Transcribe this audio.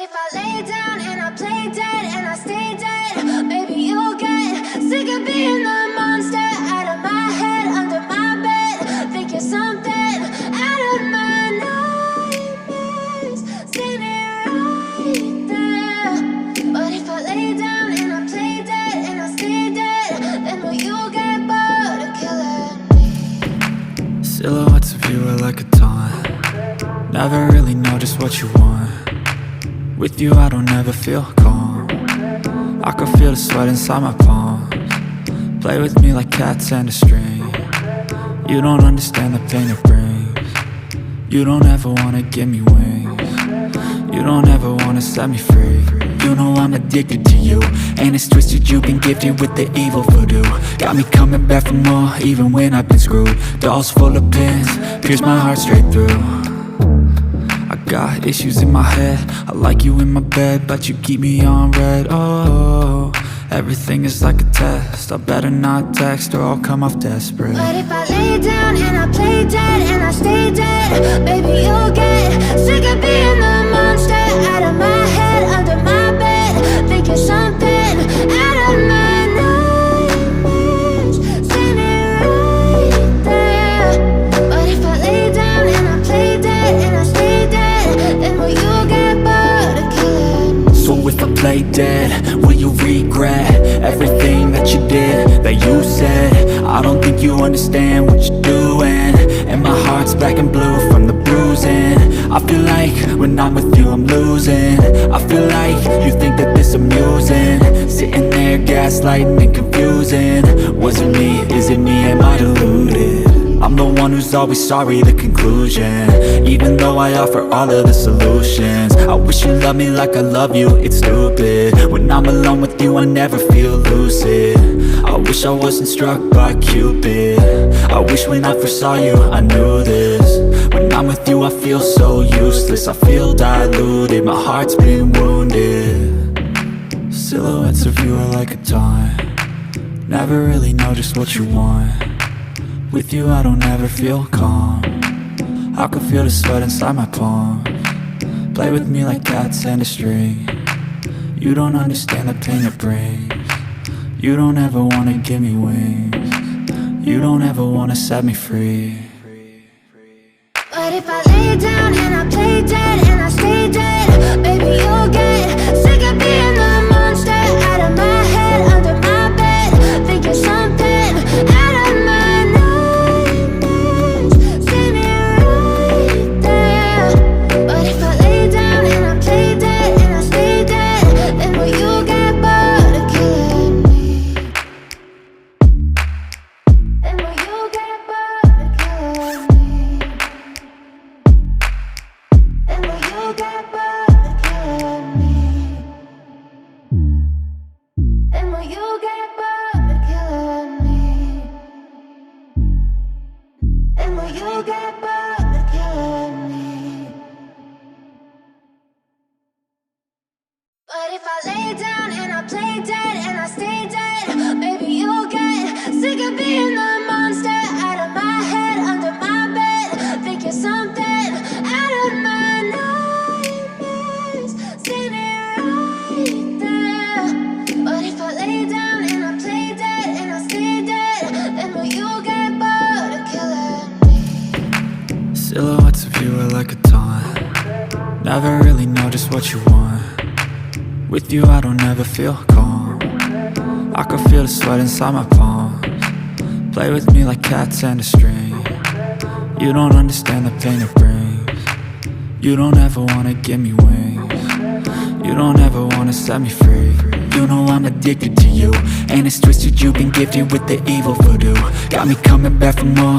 if I lay down and I play dead and I stay dead, maybe you'll get sick of being the monster out of my head, under my bed. Think you're something out of my nightmares, standing right there. But if I lay down and I play dead and I stay dead, then will you get bored of killing me? Silhouettes of you are like a taunt. Never really know just what you want. With you I don't ever feel calm. I can feel the sweat inside my palms. Play with me like cats and a string. You don't understand the pain it brings. You don't ever wanna give me wings. You don't ever wanna set me free. You know I'm addicted to you, and it's twisted, you've been gifted with the evil voodoo. Got me coming back for more, even when I've been screwed. Dolls full of pins, pierce my heart straight through. I got issues in my head, I like you in my bed, but you keep me on red. Oh, everything is like a test, I better not text or I'll come off desperate. But if I lay down and I play dead and I stay dead, baby you'll get sick of being the monster out of my head, under my bed. Think you're something out of my nightmares, standing right there. But if I lay down and I play dead and I stay dead, then will you get bored of killing me? So if I play dead, will you regret everything that you did, that you said? I don't think you understand what you're doing, and my heart's black and blue from the bruising. I feel like when I'm with you I'm losing. I feel like you think that this amusing, sitting there gaslighting and confusing. Was it me? Is it me? Am I deluded? I'm the one who's always sorry, the conclusion, even though I offer all of the solutions. I wish you loved me like I love you, it's stupid. When I'm alone with you I never feel lucid. I wish I wasn't struck by Cupid. I wish when I first saw you I knew this. When I'm with you I feel so useless, I feel diluted, my heart's been wounded. Silhouettes of you are like a taunt. Never really know just what you want. With you I don't ever feel calm. I can feel the sweat inside my palms. Play with me like cats and a string. You don't understand the pain it brings. You don't ever wanna give me wings. You don't ever wanna set me free. But if I lay down and I play dead and I stay dead, baby you'll get sick of being the monster out of my head, under my bed. Think you're something out of my nightmares, standing right there. But if I lay down and I play dead and I stay dead, then will you get bored of killing me? Then will you get bored of killing me? And will you get bored of killing me? And will you get bored of killing me? And will you get bored of killing me? But if I lay down and I play dead and I stay dead, baby you'll get sick of being the monster out of my head, under my bed. Think you're something out of my nightmares, standing right there. But if I lay down and I play dead and I stay dead, then will you get bored of killing me? Silhouettes of you are like a taunt. Never really know just what you want. With you I don't ever feel calm. I can feel the sweat inside my palms. Play with me like cats and a string. You don't understand the pain it brings. You don't ever wanna give me wings. You don't ever wanna set me free. You know I'm addicted to you, and it's twisted, you've been gifted with the evil voodoo. Got me coming back for more,